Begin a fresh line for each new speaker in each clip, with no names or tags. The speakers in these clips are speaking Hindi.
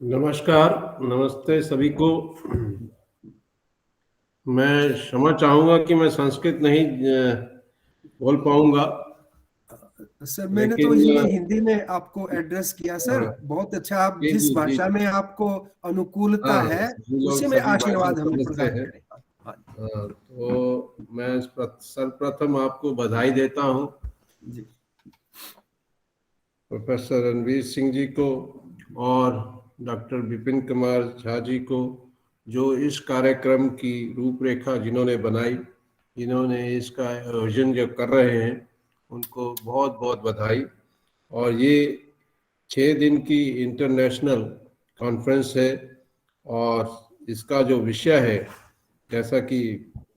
नमस्कार, नमस्ते सभी को। मैं क्षमा चाहूँगा कि मैं संस्कृत नहीं बोल पाऊँगा,
सर मैंने तो
लेकिन
ये हिंदी में आपको एड्रेस किया सर,
हाँ,
बहुत अच्छा। आप
जी,
जिस
जी, जी,
भाषा
जी।
में आपको अनुकूलता
हाँ,
है
हम लोग
उसी में
सभी भाषा
आशीर्वाद हमें
समझते
प्रदान
हैं।
करें। हाँ
तो मैं सर्वप्रथम आपको बधाई देता हूँ,
जी।
प्रोफेसर रणवीर सिंह जी को और डॉक्टर विपिन कुमार झा जी को, जो इस कार्यक्रम की रूपरेखा जिन्होंने बनाई, जिन्होंने इसका आयोजन जो कर रहे हैं, उनको बहुत बहुत बधाई। और ये 6 दिन की इंटरनेशनल कॉन्फ्रेंस है और इसका जो विषय है, जैसा कि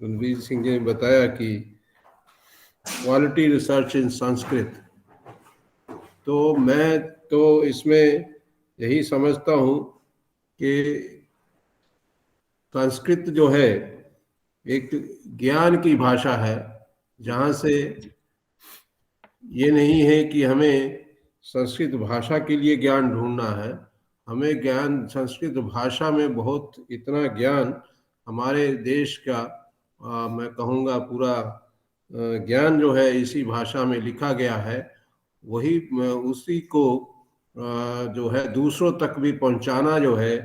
रणवीर सिंह जी ने बताया कि क्वालिटी रिसर्च इन संस्कृत, तो मैं तो इसमें यही समझता हूँ कि संस्कृत जो है एक ज्ञान की भाषा है, जहाँ से ये नहीं है कि हमें संस्कृत भाषा के लिए ज्ञान ढूंढना है। हमें ज्ञान संस्कृत भाषा में बहुत इतना ज्ञान हमारे देश का मैं कहूँगा पूरा ज्ञान जो है इसी भाषा में लिखा गया है। वही उसी को जो है दूसरों तक भी पहुँचाना जो है,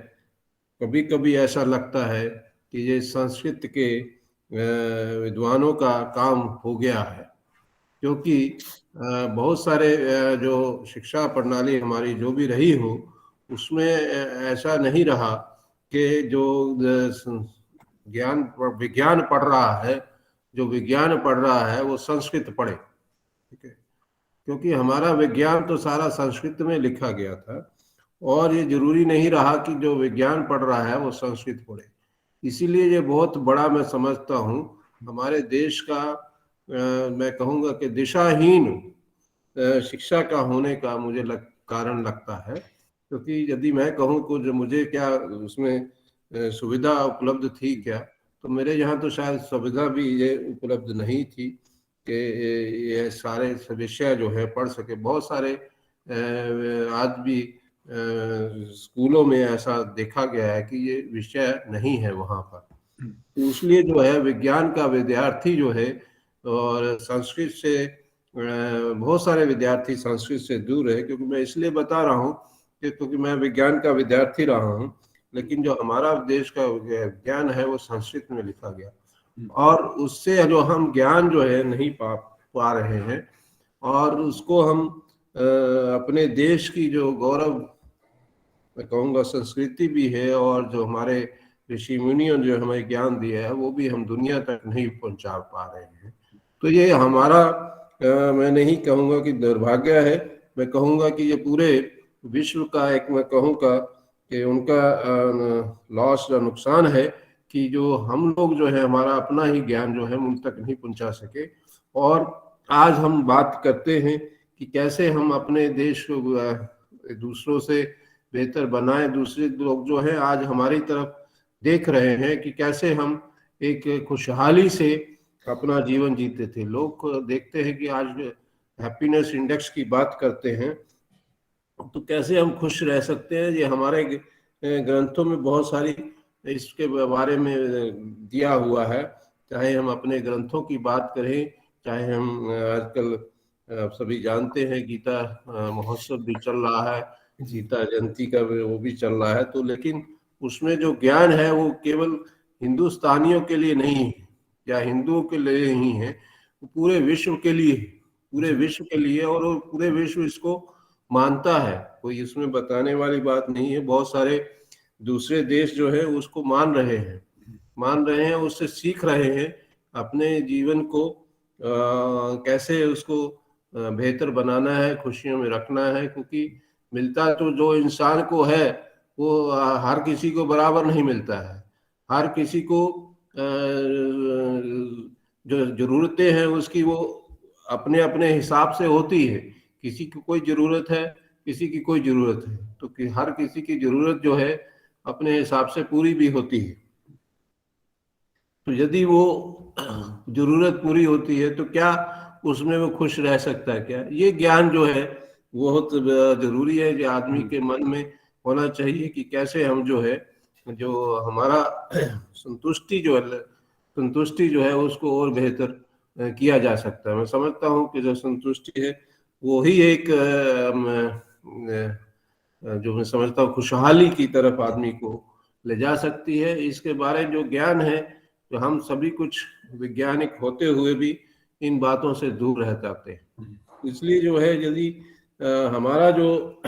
कभी कभी ऐसा लगता है कि ये संस्कृत के विद्वानों का काम हो गया है, क्योंकि बहुत सारे जो शिक्षा प्रणाली हमारी जो भी रही हो, उसमें ऐसा नहीं रहा कि जो ज्ञान विज्ञान पढ़ रहा है, जो विज्ञान पढ़ रहा है वो संस्कृत पढ़े। ठीक है, क्योंकि हमारा विज्ञान तो सारा संस्कृत में लिखा गया था, और ये जरूरी नहीं रहा कि जो विज्ञान पढ़ रहा है वो संस्कृत पढ़े। इसीलिए ये बहुत बड़ा मैं समझता हूँ हमारे देश का मैं कहूँगा कि दिशाहीन शिक्षा का होने का मुझे कारण लगता है। क्योंकि यदि मैं कहूँ कुछ मुझे क्या उसमें सुविधा उपलब्ध थी क्या, तो मेरे यहाँ तो शायद सुविधा भी ये उपलब्ध नहीं थी कि ये सारे विषय जो है पढ़ सके। बहुत सारे आज भी स्कूलों में ऐसा देखा गया है कि ये विषय नहीं है वहाँ पर। तो इसलिए जो है विज्ञान का विद्यार्थी जो है, और संस्कृत से बहुत सारे विद्यार्थी संस्कृत से दूर है। क्योंकि मैं इसलिए बता रहा हूँ कि क्योंकि मैं विज्ञान का विद्यार्थी रहा हूँ, लेकिन जो हमारा देश का ज्ञान है वो संस्कृत में लिखा गया, और उससे जो हम ज्ञान जो है नहीं पा रहे हैं, और उसको हम अपने देश की जो गौरव मैं कहूँगा संस्कृति भी है, और जो हमारे ऋषि मुनियों जो हमें ज्ञान दिया है वो भी हम दुनिया तक नहीं पहुंचा पा रहे हैं। तो ये हमारा मैं नहीं कहूँगा कि दुर्भाग्य है, मैं कहूँगा कि ये पूरे विश्व का एक मैं कहूँगा कि उनका लॉस या नुकसान है कि जो हम लोग जो है हमारा अपना ही ज्ञान जो है उन तक नहीं पहुंचा सके। और आज हम बात करते हैं कि कैसे हम अपने देश को दूसरों से बेहतर बनाए। दूसरे लोग जो है आज हमारी तरफ देख रहे हैं कि कैसे हम एक खुशहाली से अपना जीवन जीते थे। लोग देखते हैं कि आज हैप्पीनेस इंडेक्स की बात करते हैं, तो कैसे हम खुश रह सकते हैं। ये हमारे ग्रंथों में बहुत सारी इसके बारे में दिया हुआ है। चाहे हम अपने ग्रंथों की बात करें, चाहे हम आजकल आप सभी जानते हैं गीता महोत्सव भी चल रहा है, गीता जयंती का वो भी चल रहा है। तो लेकिन उसमें जो ज्ञान है वो केवल हिंदुस्तानियों के लिए नहीं है या हिंदुओं के लिए नहीं है, वो पूरे विश्व के लिए, पूरे विश्व के लिए। और वो पूरे विश्व इसको मानता है, कोई इसमें बताने वाली बात नहीं है। बहुत सारे दूसरे देश जो है उसको मान रहे हैं, उससे सीख रहे हैं अपने जीवन को कैसे उसको बेहतर बनाना है, खुशियों में रखना है। क्योंकि मिलता तो जो इंसान को है वो हर किसी को बराबर नहीं मिलता है। हर किसी को जो जरूरतें हैं उसकी वो अपने अपने हिसाब से होती है। किसी की कोई जरूरत है, किसी की कोई जरूरत है, तो हर किसी की जरूरत जो है अपने हिसाब से पूरी भी होती है। तो यदि वो जरूरत पूरी होती है तो क्या उसमें वो खुश रह सकता है क्या? ये ज्ञान जो है बहुत जरूरी है कि आदमी के मन में होना चाहिए कि कैसे हम जो है, जो हमारा संतुष्टि जो है उसको और बेहतर किया जा सकता है। मैं समझता हूँ कि जो संतुष्टि है वो ही एक जो मैं समझता हूँ खुशहाली की तरफ आदमी को ले जा सकती है। इसके बारे में जो ज्ञान है, जो हम सभी कुछ वैज्ञानिक होते हुए भी इन बातों से दूर रह जाते हैं। इसलिए जो है यदि हमारा जो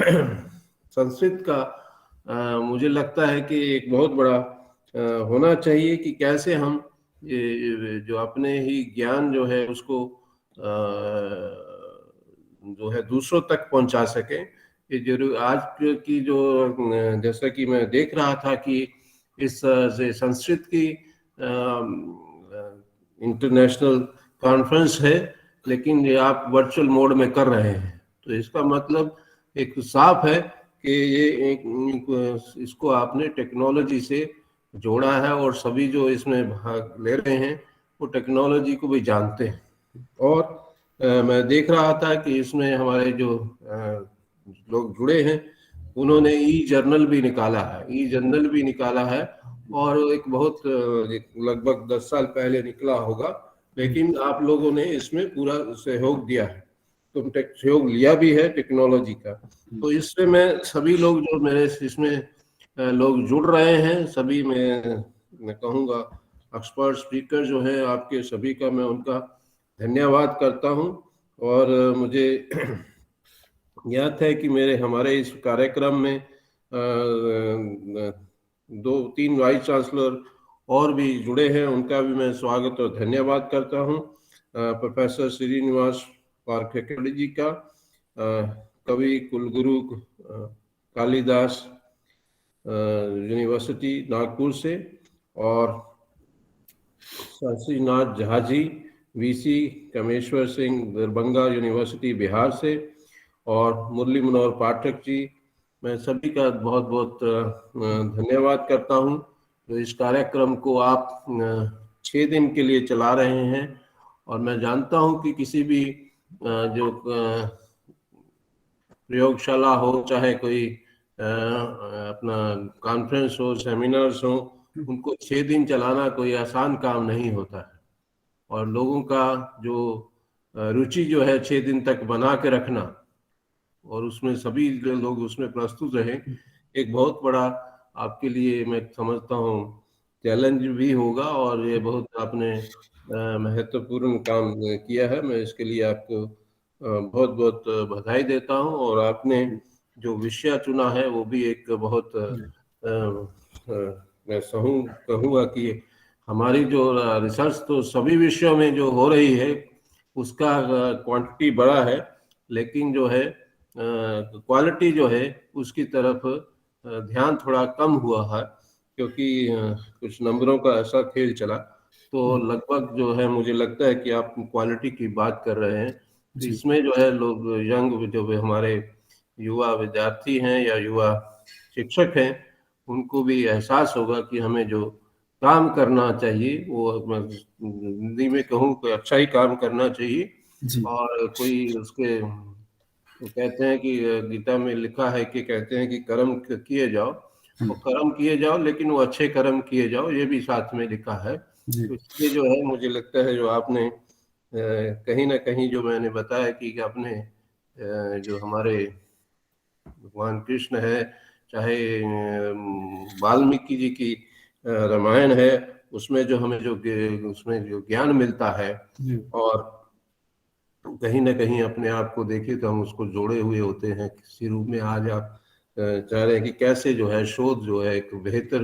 संस्कृत का मुझे लगता है कि एक बहुत बड़ा होना चाहिए कि कैसे हम ये जो अपने ही ज्ञान जो है उसको जो है दूसरों तक पहुंचा सके। ये जरूर आज की जो जैसा कि मैं देख रहा था कि इस संस्कृत की इंटरनेशनल कॉन्फ्रेंस है, लेकिन ये आप वर्चुअल मोड में कर रहे हैं, तो इसका मतलब एक साफ है कि ये इसको आपने टेक्नोलॉजी से जोड़ा है और सभी जो इसमें भाग ले रहे हैं वो टेक्नोलॉजी को भी जानते हैं। और मैं देख रहा था कि इसमें हमारे जो लोग जुड़े हैं उन्होंने ई जर्नल भी निकाला है और एक बहुत लगभग 10 साल पहले निकला होगा, लेकिन आप लोगों ने इसमें पूरा सहयोग दिया है, तो सहयोग लिया भी है टेक्नोलॉजी का। तो इससे मैं सभी लोग जो मेरे इसमें लोग जुड़ रहे हैं, सभी मैं कहूँगा एक्सपर्ट स्पीकर जो है आपके सभी का मैं उनका धन्यवाद करता हूँ। और मुझे याद है कि हमारे इस कार्यक्रम में 2-3 वाइस चांसलर और भी जुड़े हैं, उनका भी मैं स्वागत और धन्यवाद करता हूँ। प्रोफेसर श्रीनिवास पारखेकड़ी जी का, कवि कुलगुरु कालिदास यूनिवर्सिटी नागपुर से, और शशिनाथ झा जी वीसी कमेश्वर सिंह दरभंगा यूनिवर्सिटी बिहार से, और मुरली मनोहर पाठक जी, मैं सभी का बहुत बहुत धन्यवाद करता हूं। तो इस कार्यक्रम को आप 6 दिन के लिए चला रहे हैं, और मैं जानता हूं कि किसी भी जो प्रयोगशाला हो, चाहे कोई अपना कॉन्फ्रेंस हो, सेमिनार्स हो, उनको 6 दिन चलाना कोई आसान काम नहीं होता है। और लोगों का जो रुचि जो है 6 दिन तक बना के रखना और उसमें सभी लोग उसमें प्रस्तुत रहे, एक बहुत बड़ा आपके लिए मैं समझता हूँ चैलेंज भी होगा, और ये बहुत आपने महत्वपूर्ण काम किया है। मैं इसके लिए आपको बहुत बहुत बधाई देता हूँ। और आपने जो विषय चुना है वो भी एक बहुत मैं कहूँगा कि हमारी जो रिसर्च तो सभी विषयों में जो हो रही है उसका क्वांटिटी बड़ा है, लेकिन जो है क्वालिटी जो है उसकी तरफ ध्यान थोड़ा कम हुआ है, क्योंकि कुछ नंबरों का ऐसा खेल चला। तो लगभग जो है मुझे लगता है कि आप क्वालिटी की बात कर रहे हैं, तो इसमें जो है लोग यंग जो हमारे युवा विद्यार्थी हैं या युवा शिक्षक हैं, उनको भी एहसास होगा कि हमें जो काम करना चाहिए वो हिंदी में कहूँ कोई अच्छा ही काम करना चाहिए। और कोई उसके तो कहते हैं कि गीता में लिखा है कि कहते हैं कि कर्म किए जाओ, और कर्म किए जाओ, लेकिन वो अच्छे कर्म किए जाओ, ये भी साथ में लिखा है। तो इसलिए जो है मुझे लगता है जो आपने कहीं ना कहीं जो मैंने बताया कि आपने जो हमारे भगवान कृष्ण है, चाहे वाल्मीकि जी की रामायण है, उसमें जो हमें उसमें जो ज्ञान मिलता है, और कहीं ना कहीं अपने आप को देखें तो हम उसको जोड़े हुए होते हैं किसी रूप में। आज आप चाह रहे हैं कि कैसे जो है शोध जो है एक बेहतर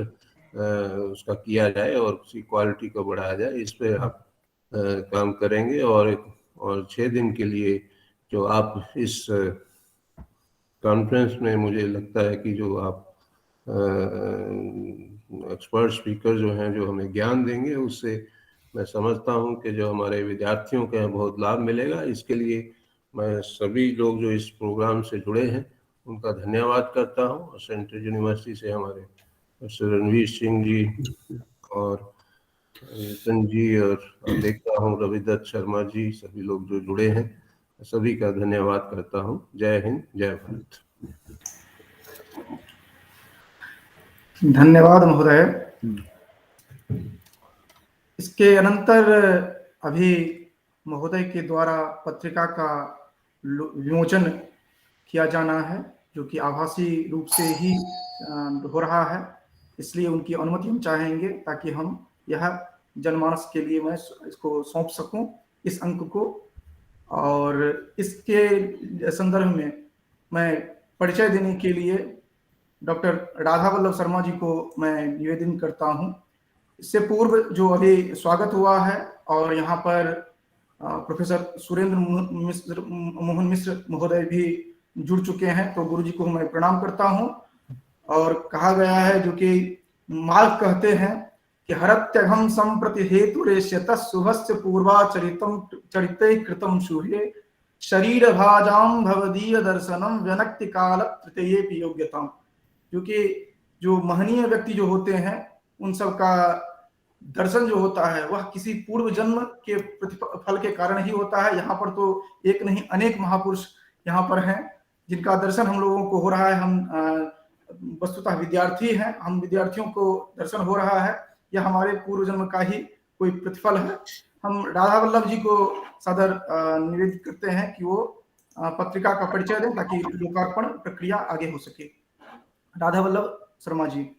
उसका किया जाए और उसकी क्वालिटी को बढ़ाया जाए, इस पे आप काम करेंगे। और 6 दिन के लिए जो आप इस कॉन्फ्रेंस में, मुझे लगता है कि जो आप एक्सपर्ट स्पीकर जो हैं जो हमें ज्ञान देंगे, उससे मैं समझता हूं कि जो हमारे विद्यार्थियों का बहुत लाभ मिलेगा। इसके लिए मैं सभी लोग जो इस प्रोग्राम से जुड़े हैं उनका धन्यवाद करता हूं। और सेंट्रल यूनिवर्सिटी से हमारे प्रोफेसर रणवीर सिंह जी और रतन जी, और देखता हूँ रविदत्त शर्मा जी, सभी लोग जो जुड़े हैं, सभी का धन्यवाद करता हूँ। जय हिंद, जय भारत।
धन्यवाद महोदय। इसके अनंतर अभी महोदय के द्वारा पत्रिका का विमोचन किया जाना है, जो कि आभासी रूप से ही हो रहा है, इसलिए उनकी अनुमति हम चाहेंगे ताकि हम यह जनमानस के लिए मैं इसको सौंप सकूं, इस अंक को। और इसके संदर्भ में मैं परिचय देने के लिए डॉक्टर राधा वल्लभ शर्मा जी को मैं निवेदन करता हूं। इससे पूर्व जो अभी स्वागत हुआ है और यहाँ पर प्रोफेसर सुरेंद्र मोहन मिश्र महोदय भी जुड़ चुके हैं, तो गुरु जी को मैं प्रणाम करता हूं। और कहा गया है, जो कि मार्ग कहते हैं कि हरत्यघम संप्रति हेतुरेष्यत शुभस्य पूर्वाचरितम चरिते कृतम शुभे शरीर भाजाम भवदीय दर्शनम व्यनक्ति काल तृतीयेपि योग्यताम। क्योंकि जो महनीय व्यक्ति जो होते हैं उन सब का दर्शन जो होता है वह किसी पूर्व जन्म के प्रतिफल के कारण ही होता है। यहाँ पर तो एक नहीं अनेक महापुरुष यहाँ पर हैं जिनका दर्शन हम लोगों को हो रहा है। हम वस्तुतः विद्यार्थी हैं, हम विद्यार्थियों को दर्शन हो रहा है, यह हमारे पूर्व जन्म का ही कोई प्रतिफल है। हम राधा वल्लभ जी को सदर निवेदित करते हैं कि वो पत्रिका का परिचय दें ताकि लोकार्पण प्रक्रिया आगे हो सके। राधा वल्लभ शर्मा जी।